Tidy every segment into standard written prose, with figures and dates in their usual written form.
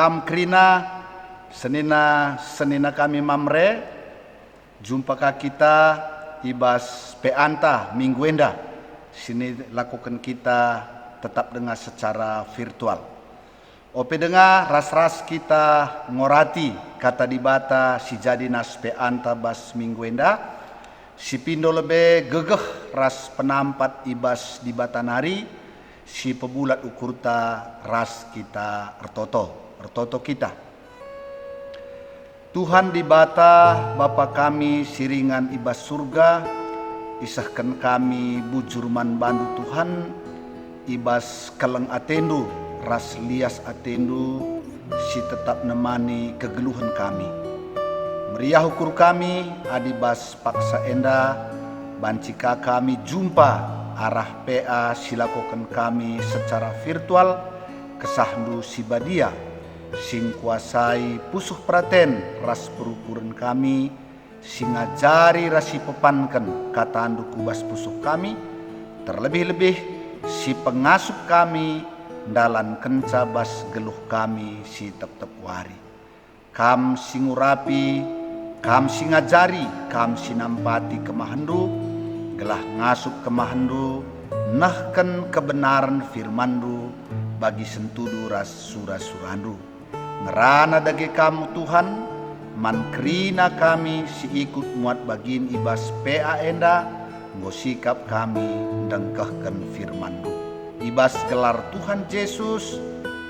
kam krina senina kami mamre jumpa kita ibas peanta minggu enda sini lakukan kita tetap dengar secara virtual. Ope dengar ras-ras kita ngorati kata dibata si jadi nas peanta bas minggu enda si pindo lebe gegeh ras penampat ibas di batanari si pebulat ukurta ras kita ertoto kita. Tuhan di bata Bapa kami siringan ibas surga isahkan kami bujurman bandu Tuhan ibas keleng atendu ras lias atendu si tetap nemani kegeluhan kami. Meriah ukur kami adibas paksa enda bancika kami jumpa arah PA silakukan kami secara virtual kesahdu sibadia sing kuasai pusuh praten ras perukuran kami sing ngajari rasi pepankan kata andu kubas pusuh kami terlebih-lebih si pengasuh kami dalan kenca bas geluh kami si tep-tep wari kam singurapi kam singajari kam sinampati kemahandu gelah ngasup kemahandu nahken kebenaran firmandu bagi sentudu ras sura-surandu ngerana dage kamu Tuhan mankrina kami si ikut muat bagin ibas PA enda ngosikap kami dengkahkan firmandu ibas gelar Tuhan Yesus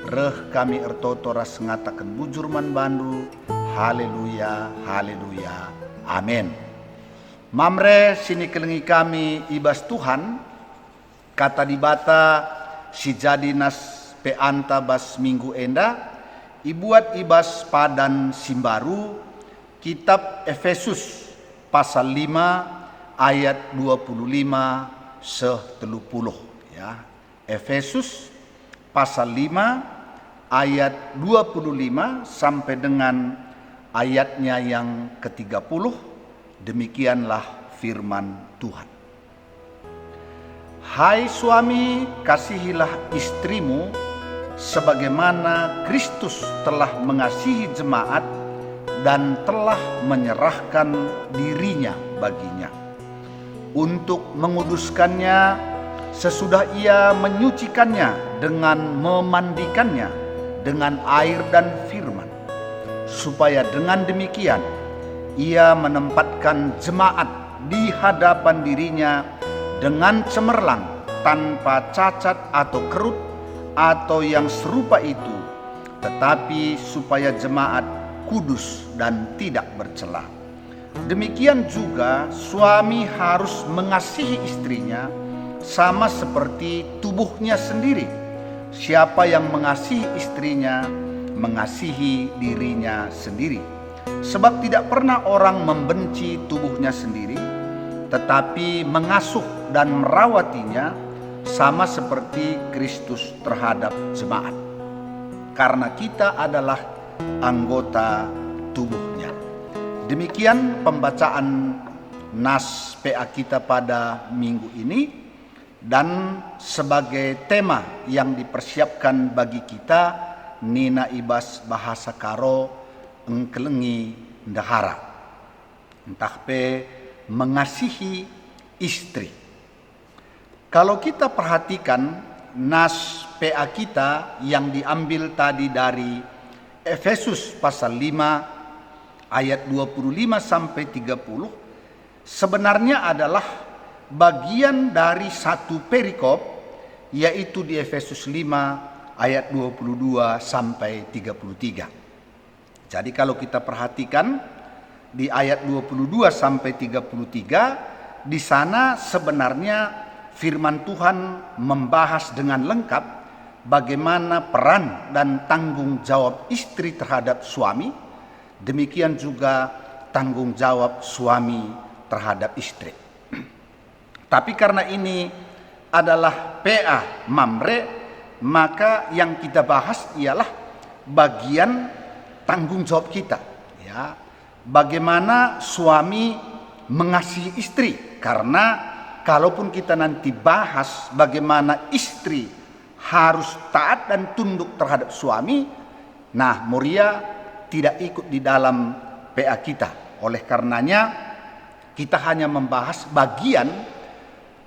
reh kami ertoto ras ngatakan bujurman bandu haleluya haleluya amin. Mamre sini kelengi kami ibas Tuhan kata dibata si jadi nas peanta bas minggu enda ibuat ibas padan simbaru kitab Efesus pasal 5 ayat 25 se-30 ya. Efesus pasal 5 ayat 25 sampai dengan ayatnya yang ke-30. Demikianlah firman Tuhan. Hai suami, kasihilah istrimu sebagaimana Kristus telah mengasihi jemaat dan telah menyerahkan dirinya baginya untuk menguduskannya sesudah ia menyucikannya dengan memandikannya dengan air dan firman, supaya dengan demikian ia menempatkan jemaat di hadapan dirinya dengan cemerlang tanpa cacat atau kerut atau yang serupa itu, tetapi supaya jemaat kudus dan tidak bercela. Demikian juga suami harus mengasihi istrinya sama seperti tubuhnya sendiri. Siapa yang mengasihi istrinya mengasihi dirinya sendiri. Sebab tidak pernah orang membenci tubuhnya sendiri, tetapi mengasuh dan merawatinya sama seperti Kristus terhadap jemaat. Karena kita adalah anggota tubuhnya. Demikian pembacaan nas PA kita pada minggu ini. Dan sebagai tema yang dipersiapkan bagi kita, Nina ibas bahasa karo engkelengi ndahara. Entah pe mengasihi istri. Kalau kita perhatikan nas PA kita yang diambil tadi dari Efesus pasal 5 ayat 25 sampai 30 sebenarnya adalah bagian dari satu perikop, yaitu di Efesus 5 ayat 22 sampai 33. Jadi kalau kita perhatikan di ayat 22 sampai 33, di sana sebenarnya firman Tuhan membahas dengan lengkap bagaimana peran dan tanggung jawab istri terhadap suami, demikian juga tanggung jawab suami terhadap istri. Tapi karena ini adalah PA Mamre, maka yang kita bahas ialah bagian tanggung jawab kita, ya. Bagaimana suami mengasihi istri, karena kalaupun kita nanti bahas bagaimana istri harus taat dan tunduk terhadap suami, Nah, Moria tidak ikut di dalam PA kita. Oleh karenanya kita hanya membahas bagian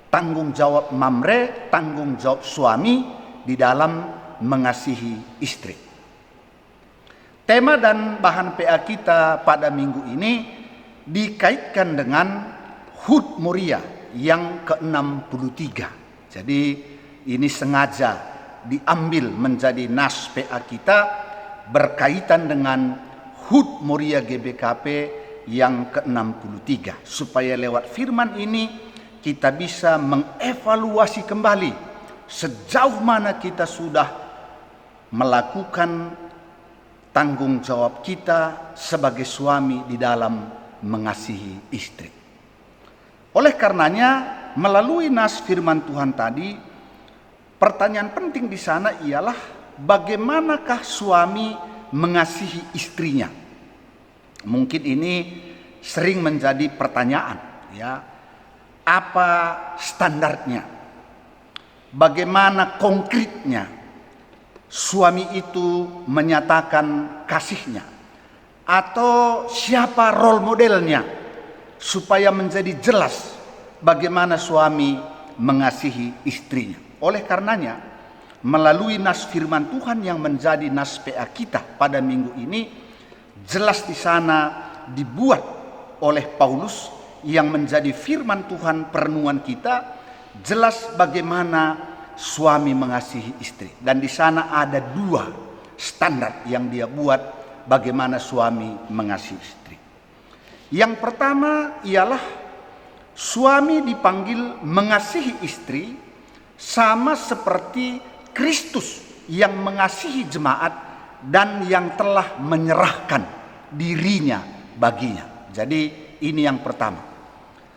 tanggung jawab Mamre, tanggung jawab suami di dalam mengasihi istri. Tema dan bahan PA kita pada minggu ini dikaitkan dengan HUT Moria yang ke-63. Jadi ini sengaja diambil menjadi nas PA kita berkaitan dengan HUT Moria GBKP yang ke-63, supaya lewat firman ini kita bisa mengevaluasi kembali sejauh mana kita sudah melakukan tanggung jawab kita sebagai suami di dalam mengasihi istri. Oleh karenanya, melalui nas firman Tuhan tadi, pertanyaan penting di sana ialah bagaimanakah suami mengasihi istrinya? Mungkin ini sering menjadi pertanyaan, ya. Apa standarnya? Bagaimana konkretnya suami itu menyatakan kasihnya? Atau siapa role modelnya supaya menjadi jelas bagaimana suami mengasihi istrinya? Oleh karenanya, melalui nas firman Tuhan yang menjadi nas PA kita pada minggu ini, jelas di sana dibuat oleh Paulus yang menjadi firman Tuhan perenungan kita, jelas bagaimana suami mengasihi istri. Dan di sana ada 2 standar yang dia buat bagaimana suami mengasihi istri. Yang pertama ialah suami dipanggil mengasihi istri sama seperti Kristus yang mengasihi jemaat dan yang telah menyerahkan dirinya baginya. Jadi ini yang pertama.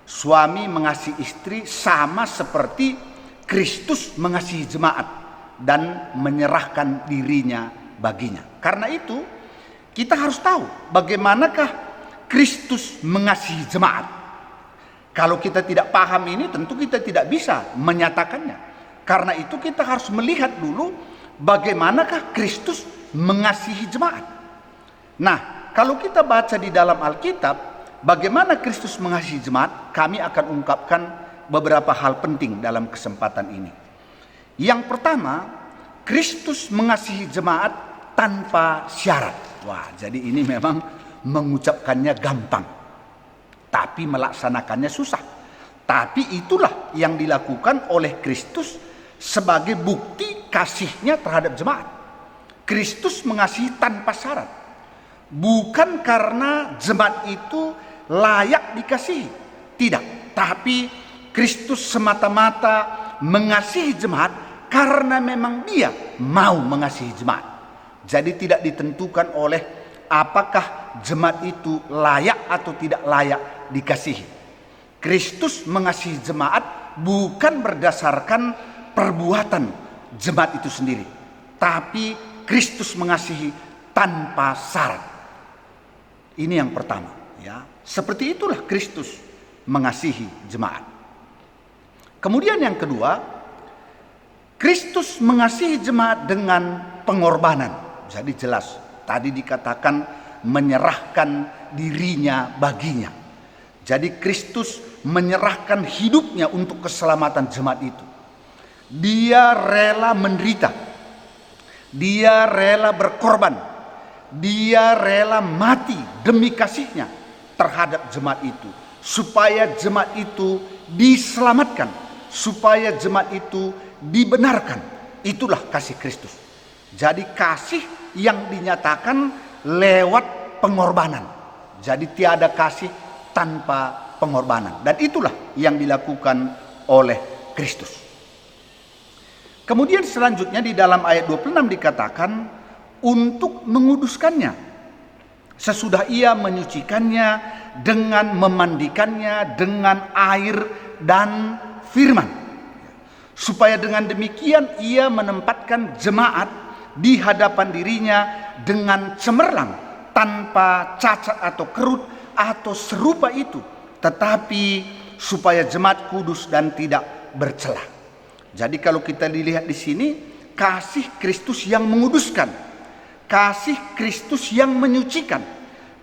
Suami mengasihi istri sama seperti Kristus mengasihi jemaat dan menyerahkan dirinya baginya. Karena itu kita harus tahu bagaimanakah Kristus mengasihi jemaat. Kalau kita tidak paham ini, tentu kita tidak bisa menyatakannya. Karena itu kita harus melihat dulu bagaimanakah Kristus mengasihi jemaat. Nah, kalau kita baca di dalam Alkitab bagaimana Kristus mengasihi jemaat, kami akan ungkapkan beberapa hal penting dalam kesempatan ini. Yang pertama, Kristus mengasihi jemaat tanpa syarat. Wah, jadi ini memang mengucapkannya gampang, tapi melaksanakannya susah. Tapi itulah yang dilakukan oleh Kristus sebagai bukti kasihnya terhadap jemaat. Kristus mengasihi tanpa syarat. Bukan karena jemaat itu layak dikasihi. Tidak. Tapi Kristus semata-mata mengasihi jemaat karena memang dia mau mengasihi jemaat. Jadi tidak ditentukan oleh apakah jemaat itu layak atau tidak layak dikasihi. Kristus mengasihi jemaat bukan berdasarkan perbuatan jemaat itu sendiri, tapi Kristus mengasihi tanpa syarat. Ini yang pertama, ya. Seperti itulah Kristus mengasihi jemaat. Kemudian yang kedua, Kristus mengasihi jemaat dengan pengorbanan. Jadi jelas tadi dikatakan menyerahkan dirinya baginya. Jadi Kristus menyerahkan hidupnya untuk keselamatan jemaat itu. Dia rela menderita. Dia rela berkorban. Dia rela mati demi kasihnya terhadap jemaat itu. Supaya jemaat itu diselamatkan. Supaya jemaat itu dibenarkan. Itulah kasih Kristus. Jadi kasih yang dinyatakan lewat pengorbanan. Jadi tiada kasih tanpa pengorbanan. Dan itulah yang dilakukan oleh Kristus. Kemudian selanjutnya di dalam ayat 26 dikatakan untuk menguduskannya. Sesudah ia menyucikannya dengan memandikannya dengan air dan firman. Supaya dengan demikian ia menempatkan jemaat di hadapan dirinya dengan cemerlang, tanpa cacat atau kerut atau serupa itu, tetapi supaya jemaat kudus dan tidak bercela. Jadi kalau kita dilihat di sini, kasih Kristus yang menguduskan, kasih Kristus yang menyucikan,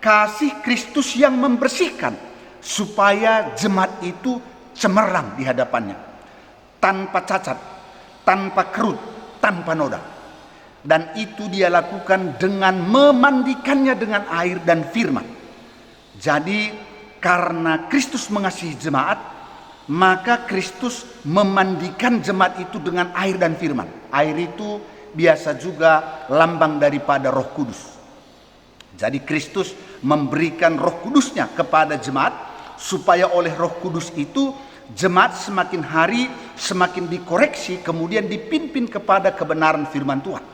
kasih Kristus yang membersihkan, supaya jemaat itu cemerlang di hadapannya, tanpa cacat, tanpa kerut, tanpa noda. Dan itu dia lakukan dengan memandikannya dengan air dan firman. Jadi karena Kristus mengasihi jemaat, maka Kristus memandikan jemaat itu dengan air dan firman. Air itu biasa juga lambang daripada Roh Kudus. Jadi Kristus memberikan Roh Kudusnya kepada jemaat, supaya oleh Roh Kudus itu jemaat semakin hari semakin dikoreksi, kemudian dipimpin kepada kebenaran firman Tuhan.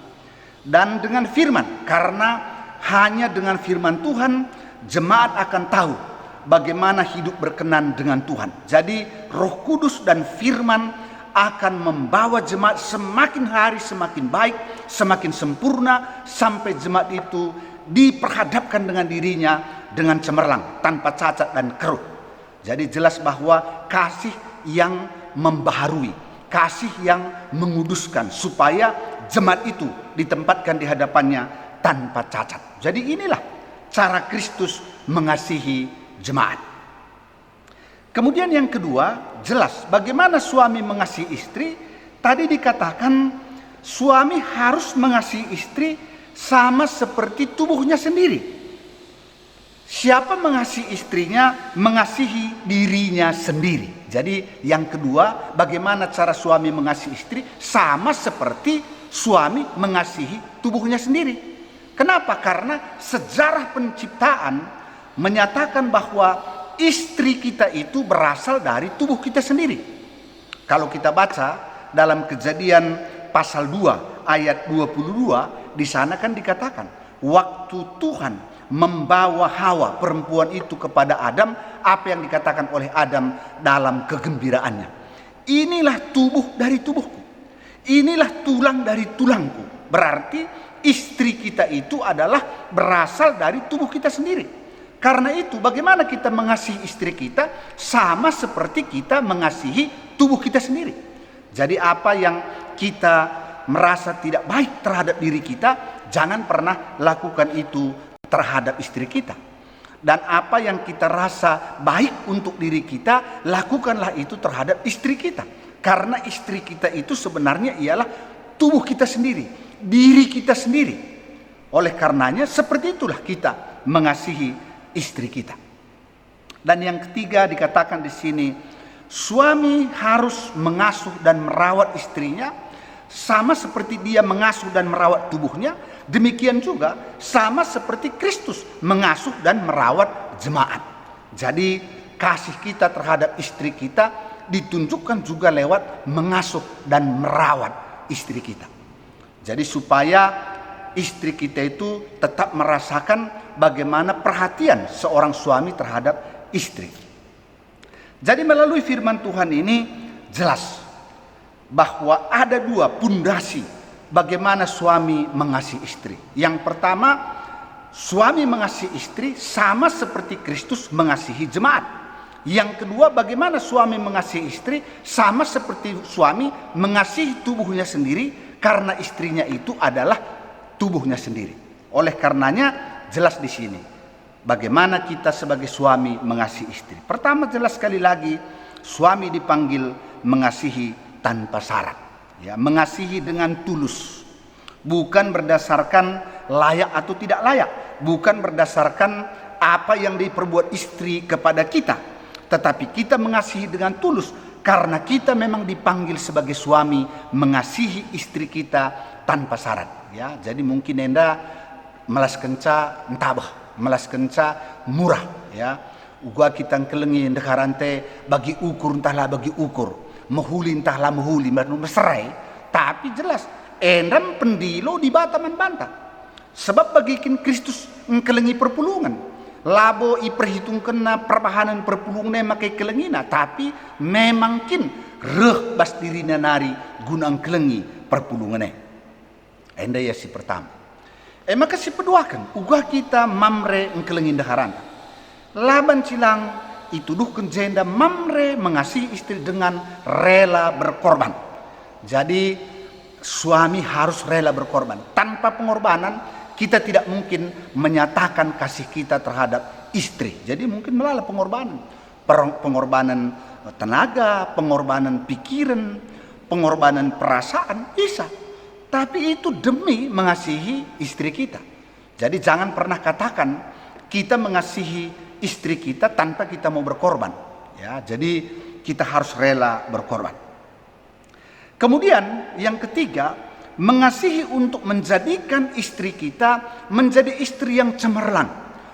Dan dengan firman, karena hanya dengan firman Tuhan jemaat akan tahu bagaimana hidup berkenan dengan Tuhan. Jadi Roh Kudus dan firman akan membawa jemaat semakin hari semakin baik, semakin sempurna, sampai jemaat itu diperhadapkan dengan dirinya dengan cemerlang, tanpa cacat dan kerut. Jadi jelas bahwa kasih yang membaharui, kasih yang menguduskan, supaya jemaat itu ditempatkan di hadapannya tanpa cacat. Jadi inilah cara Kristus mengasihi jemaat. Kemudian yang kedua, jelas bagaimana suami mengasihi istri. Tadi dikatakan suami harus mengasihi istri sama seperti tubuhnya sendiri. Siapa mengasihi istrinya, mengasihi dirinya sendiri. Jadi yang kedua, bagaimana cara suami mengasihi istri, sama seperti suami mengasihi tubuhnya sendiri. Kenapa? Karena sejarah penciptaan menyatakan bahwa istri kita itu berasal dari tubuh kita sendiri. Kalau kita baca dalam Kejadian pasal 2 ayat 22, di sana kan dikatakan waktu Tuhan membawa Hawa perempuan itu kepada Adam, apa yang dikatakan oleh Adam dalam kegembiraannya, inilah tubuh dari tubuhku, inilah tulang dari tulangku. Berarti istri kita itu adalah berasal dari tubuh kita sendiri. Karena itu bagaimana kita mengasihi istri kita, sama seperti kita mengasihi tubuh kita sendiri. Jadi apa yang kita merasa tidak baik terhadap diri kita, jangan pernah lakukan itu terhadap istri kita. Dan apa yang kita rasa baik untuk diri kita, lakukanlah itu terhadap istri kita. Karena istri kita itu sebenarnya ialah tubuh kita sendiri, diri kita sendiri. Oleh karenanya seperti itulah kita mengasihi istri kita. Dan yang ketiga dikatakan di sini, suami harus mengasuh dan merawat istrinya sama seperti dia mengasuh dan merawat tubuhnya. Demikian juga sama seperti Kristus mengasuh dan merawat jemaat. Jadi kasih kita terhadap istri kita ditunjukkan juga lewat mengasuh dan merawat istri kita. Jadi supaya istri kita itu tetap merasakan bagaimana perhatian seorang suami terhadap istri. Jadi melalui firman Tuhan ini jelas bahwa ada dua pondasi bagaimana suami mengasihi istri. Yang pertama, suami mengasihi istri sama seperti Kristus mengasihi jemaat. Yang kedua, bagaimana suami mengasihi istri sama seperti suami mengasihi tubuhnya sendiri, karena istrinya itu adalah tubuhnya sendiri. Oleh karenanya jelas di sini bagaimana kita sebagai suami mengasihi istri. Pertama, jelas sekali lagi suami dipanggil mengasihi tanpa syarat, ya, mengasihi dengan tulus, bukan berdasarkan layak atau tidak layak, bukan berdasarkan apa yang diperbuat istri kepada kita, tetapi kita mengasihi dengan tulus karena kita memang dipanggil sebagai suami mengasihi istri kita tanpa syarat. Ya, jadi mungkin enda melas kenca entabah, melas kenca murah, ya, uga kita kelengi ndekarante bagi ukur entahlah bagi ukur, mahuli entahlah mahuli, berserai. Tapi jelas endam pendilo di bataman bantah. Sebab bagikan Kristus kelengi perpulungan, labo iperhitungkan na perbahanan perpulungan makai kelengina, tapi memangkin reh bas dirina nari gunang kelengi perpulungan. Enda ya si pertama. Maka si peduakan uga kita mamre kelengi daharan. Laban cilang ituduhkan jenda mamre mengasihi istri dengan rela berkorban. Jadi suami harus rela berkorban. Tanpa pengorbanan kita tidak mungkin menyatakan kasih kita terhadap istri. Jadi mungkin melalui pengorbanan tenaga, pengorbanan pikiran, pengorbanan perasaan, bisa. Tapi itu demi mengasihi istri kita. Jadi jangan pernah katakan kita mengasihi istri kita tanpa kita mau berkorban. Ya, jadi kita harus rela berkorban. Kemudian yang ketiga, mengasihi untuk menjadikan istri kita menjadi istri yang cemerlang,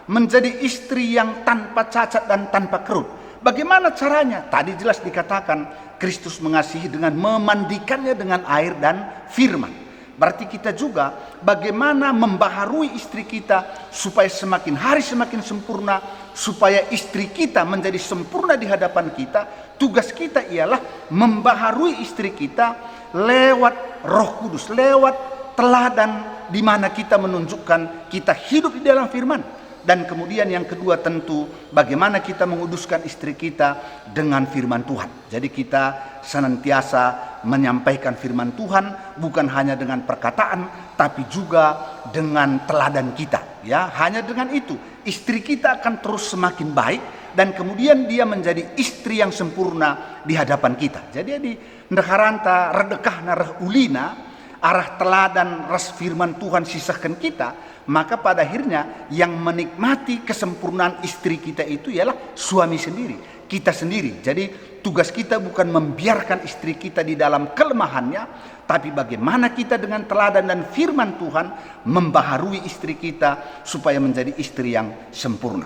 menjadi istri yang tanpa cacat dan tanpa kerut. Bagaimana caranya? Tadi jelas dikatakan Kristus mengasihi dengan memandikannya dengan air dan firman. Berarti kita juga bagaimana membaharui istri kita supaya semakin hari semakin sempurna, supaya istri kita menjadi sempurna di hadapan kita. Tugas kita ialah membaharui istri kita lewat Roh Kudus, lewat teladan di mana kita menunjukkan kita hidup di dalam firman. Dan kemudian yang kedua tentu bagaimana kita menguduskan istri kita dengan firman Tuhan. Jadi kita senantiasa menyampaikan firman Tuhan bukan hanya dengan perkataan tapi juga dengan teladan kita. Ya, hanya dengan itu istri kita akan terus semakin baik dan kemudian dia menjadi istri yang sempurna di hadapan kita. Jadi di ndeharanta redekahna reh ulina arah teladan ras firman Tuhan sisahkan kita, maka pada akhirnya yang menikmati kesempurnaan istri kita itu ialah suami sendiri, kita sendiri. Jadi tugas kita bukan membiarkan istri kita di dalam kelemahannya, tapi bagaimana kita dengan teladan dan firman Tuhan membaharui istri kita supaya menjadi istri yang sempurna.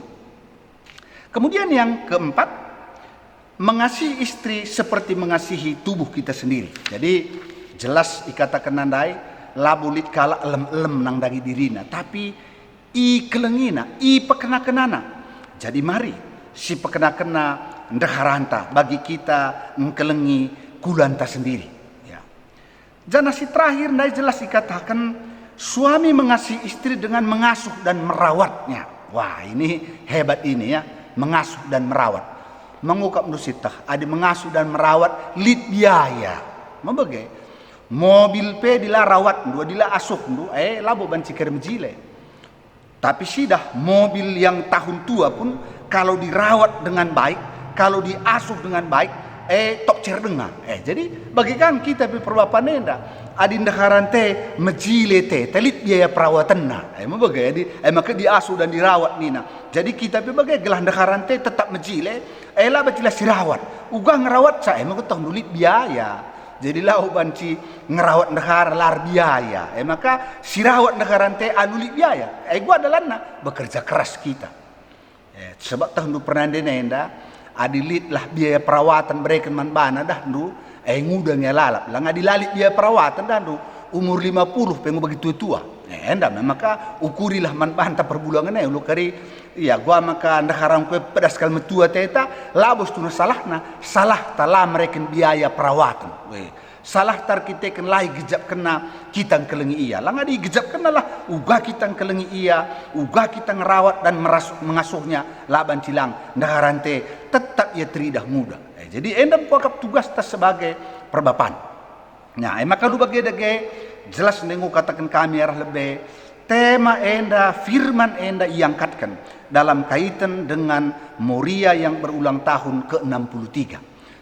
Kemudian yang keempat, mengasihi istri seperti mengasihi tubuh kita sendiri. Jadi jelas dikatakan nandai labulit kala lem nang dagi dirina, tapi i kelengina i pekena-kenana. Jadi mari si pekena-kena ndeharanta bagi kita ngkelengi kulanta sendiri. Ya. Janasi terakhir nai jelas dikatakan suami mengasihi istri dengan mengasuh dan merawatnya. Wah, ini hebat ini ya, mengasuh dan merawat. Mengukap nusitah, ada mengasuh dan merawat lid biaya. Membagai mobil pe dila rawat dua dila asuh ndu labo banci kermjile. Tapi sidah mobil yang tahun tua pun kalau dirawat dengan baik, kalau diasuh dengan baik, tok cerdenga. Jadi bagikan kita pe perbapan nenda adinda harante mejile telit biaya perawatanna. Membagai jadi maka diasuh dan dirawat nina. Jadi kita pe bagai gelah ndeharante tetap mejile, laba tila sirawat. Uga ngerawat saya maka tong dulit biaya. Jadi lau banci ngerawat negara lar biaya. Maka sirawat negara ante anuli biaya. Gua adalah bekerja keras kita. Sebab tahun pernah nenda adilit lah biaya perawatan mereka man bana dah ndu ngudang ya lalap. Lah ngadilalit biaya perawatan dah ndu umur 50 pengen begitu tua. Enda maka ukurilah man banta perbulangan lu kari iya gua maka ndaharam kue pedas kal metua teta labos tuna salah tala mereka biaya perawatan. Salah tar kita ken lai gejap kena kita kelengi iya. Lah ngadi gejap kena lah uga kita kelengi iya, uga kita ngerawat dan mengasuhnya laban cilang ndaharante tetap ia teridah muda. Jadi endam kuakap tugas tas sebagai perbapan. Nah, maka lu bagi jelas nengu katakan kami arah lebih tema enda firman enda iangkatkan dalam kaitan dengan Moria yang berulang tahun ke-63.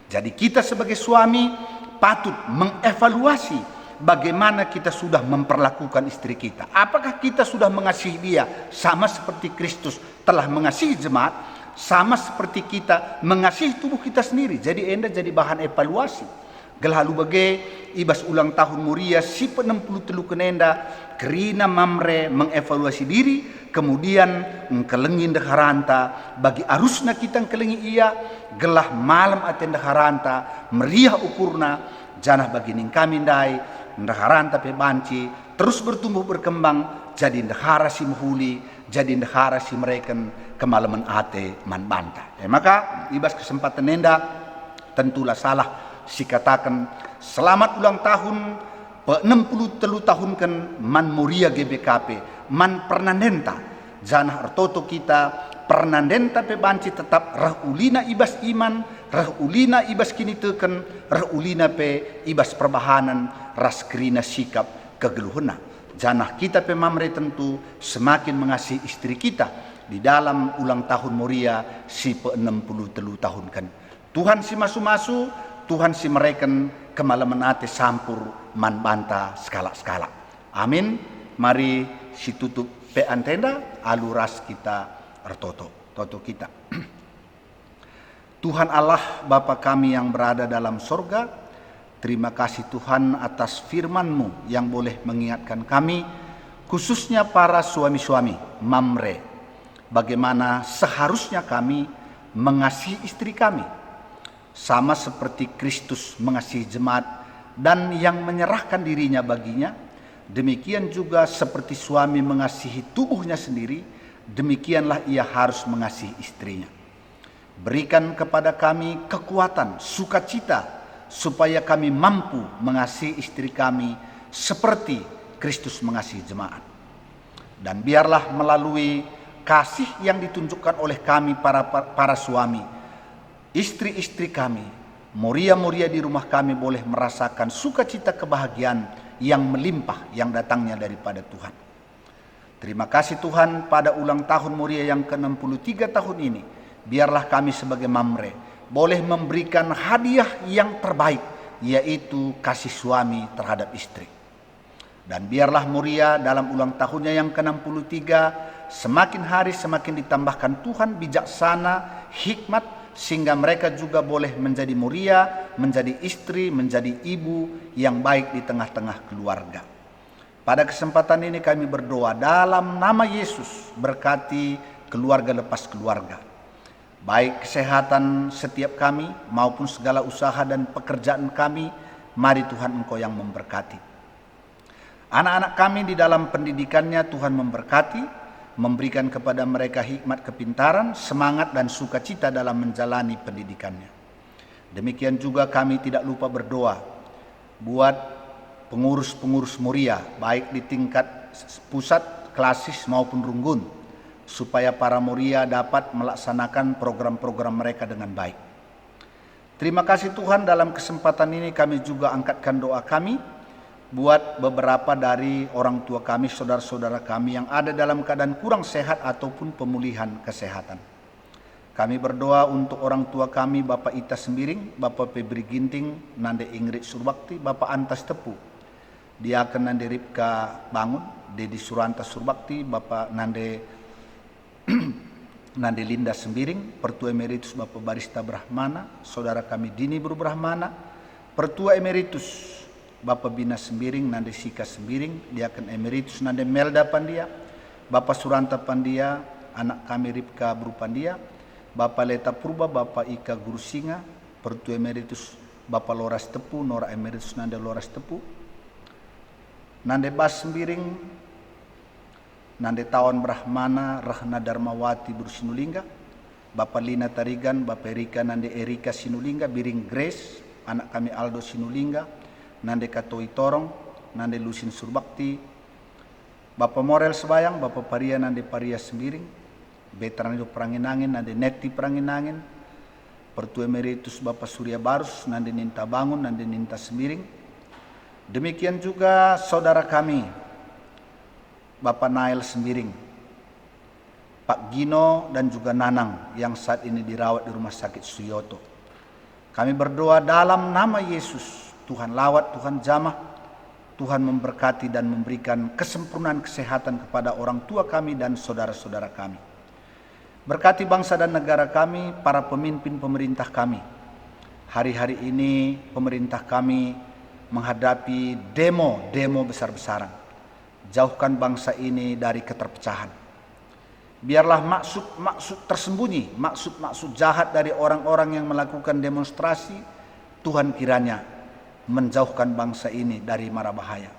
Jadi kita sebagai suami patut mengevaluasi bagaimana kita sudah memperlakukan istri kita. Apakah kita sudah mengasihi dia sama seperti Kristus telah mengasihi jemaat, sama seperti kita mengasihi tubuh kita sendiri. Jadi enda jadi bahan evaluasi. Gelalu bagai ibas ulang tahun Moria si 63 kenenda kerina mamre mengevaluasi diri, kemudian kelengin deharanta bagi arusna kita kelengi iya gelah malam aten deharanta meriah ukurna janah bagi ning kami ndai deharanta pe banci terus bertumbuh berkembang jadi dehara si muhuli, jadi dehara si mereken kemalaman ate man banta. Maka ibas kesempatan nenda tentulah salah si katakan selamat ulang tahun 63 tahun kan man Moria GBKP man pernandenta janah artoto kita pernandenta pe banci tetap rah ulina ibas iman, rah ulina ibas kini teken, rah ulina pe ibas perbahanan ras kerina sikap kegeluhuna. Janah kita pemamre tentu semakin mengasihi istri kita di dalam ulang tahun Moria si pe-63 tahun kan. Tuhan si masu-masu, Tuhan si mereken kemalaman ate sampur man banta skala-skala. Amin. Mari si tutup pe antenda aluras kita ertoto toto kita. Tuhan Allah Bapa kami yang berada dalam sorga, terima kasih Tuhan atas firman-Mu yang boleh mengingatkan kami, khususnya para suami-suami, mamre, bagaimana seharusnya kami mengasihi istri kami, sama seperti Kristus mengasihi jemaat dan yang menyerahkan dirinya baginya, demikian juga seperti suami mengasihi tubuhnya sendiri, demikianlah ia harus mengasihi istrinya. Berikan kepada kami kekuatan, sukacita, supaya kami mampu mengasihi istri kami seperti Kristus mengasihi jemaat. Dan biarlah melalui kasih yang ditunjukkan oleh kami para suami, istri-istri kami, Moria-Moria di rumah kami boleh merasakan sukacita kebahagiaan yang melimpah yang datangnya daripada Tuhan. Terima kasih Tuhan pada ulang tahun Moria yang ke-63 tahun ini, biarlah kami sebagai mamre boleh memberikan hadiah yang terbaik, yaitu kasih suami terhadap istri. Dan biarlah Moria dalam ulang tahunnya yang ke-63 semakin hari semakin ditambahkan Tuhan bijaksana, hikmat, sehingga mereka juga boleh menjadi Moria, menjadi istri, menjadi ibu yang baik di tengah-tengah keluarga. Pada kesempatan ini kami berdoa dalam nama Yesus, berkati keluarga lepas keluarga, baik kesehatan setiap kami maupun segala usaha dan pekerjaan kami. Mari Tuhan Engkau yang memberkati. Anak-anak kami di dalam pendidikannya Tuhan memberkati, memberikan kepada mereka hikmat kepintaran, semangat dan sukacita dalam menjalani pendidikannya. Demikian juga kami tidak lupa berdoa buat pengurus-pengurus Moria, baik di tingkat pusat, klasis maupun runggun, supaya para Moria dapat melaksanakan program-program mereka dengan baik. Terima kasih Tuhan, dalam kesempatan ini kami juga angkatkan doa kami buat beberapa dari orang tua kami, saudara-saudara kami yang ada dalam keadaan kurang sehat ataupun pemulihan kesehatan. Kami berdoa untuk orang tua kami, Bapak Ita Sembiring, Bapak Febri Ginting, Nande Ingrid Surbakti, Bapak Antas Tepu, Diaken Nande Ripka Bangun, Dedi Suranta Surbakti, Bapak Nande Linda Sembiring, Pertua Emeritus Bapak Barista Brahmana, saudara kami Dini Bru Brahmana, Pertua Emeritus Bapak Bina Sembiring, Nande Sika Sembiring, Diaken Emeritus Nande Melda Pandia, Bapak Suranta Pandia, anak kami Ripka Bru Pandia, Bapak Leta Purba, Bapak Ika Guru Singa, Pertua Emeritus Bapak Loras Tepu, Nora Emeritus Nande Loras Tepu, Nande Bas Sembiring, Nande Tawan Brahmana, Rahna Darmawati Sinulinga, Bapak Lina Tarigan, Bapak Erika Nande Erika Sinulinga, Biring Grace, anak kami Aldo Sinulinga, Nande Katoi Torong, Nande Lusin Surbakti, Bapak Morel Sebayang, Bapak Paria Nande Paria Sembiring, Veteran Peranginangin, Nande Neti Peranginangin, Pertua Emeritus Bapak Surya Barus, Nande Ninta Bangun, Nande Ninta Sembiring. Demikian juga saudara kami, Bapak Nail Sembiring, Pak Gino dan juga Nanang yang saat ini dirawat di Rumah Sakit Suyoto. Kami berdoa dalam nama Yesus, Tuhan lawat, Tuhan jamah, Tuhan memberkati dan memberikan kesempurnaan kesehatan kepada orang tua kami dan saudara-saudara kami. Berkati bangsa dan negara kami, para pemimpin pemerintah kami. Hari-hari ini pemerintah kami menghadapi demo besar-besaran. Jauhkan bangsa ini dari keterpecahan. Biarlah maksud tersembunyi, maksud jahat dari orang-orang yang melakukan demonstrasi, Tuhan kiranya menjauhkan bangsa ini dari mara bahaya.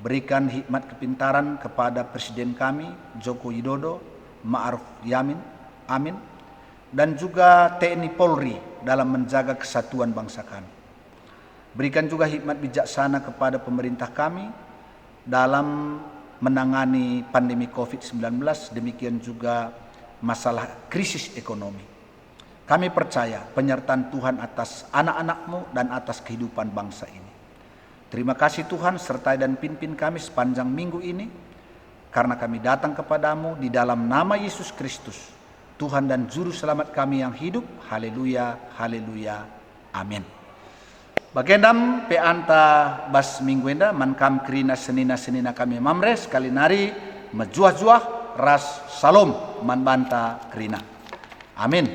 Berikan hikmat kepintaran kepada Presiden kami, Joko Widodo, Ma'ruf Yamin, amin. Dan juga TNI Polri dalam menjaga kesatuan bangsa kami. Berikan juga hikmat bijaksana kepada pemerintah kami dalam menangani pandemi COVID-19, demikian juga masalah krisis ekonomi. Kami percaya penyertaan Tuhan atas anak-anak-Mu dan atas kehidupan bangsa ini. Terima kasih Tuhan, sertai dan pimpin kami sepanjang minggu ini, karena kami datang kepadamu di dalam nama Yesus Kristus, Tuhan dan Juru Selamat kami yang hidup. Haleluya, haleluya, amin. Bagendam pe anta bas mingguenda mankam krina senina kami mamre sekali nari mejuah-juah ras salom man banta krina. Amin.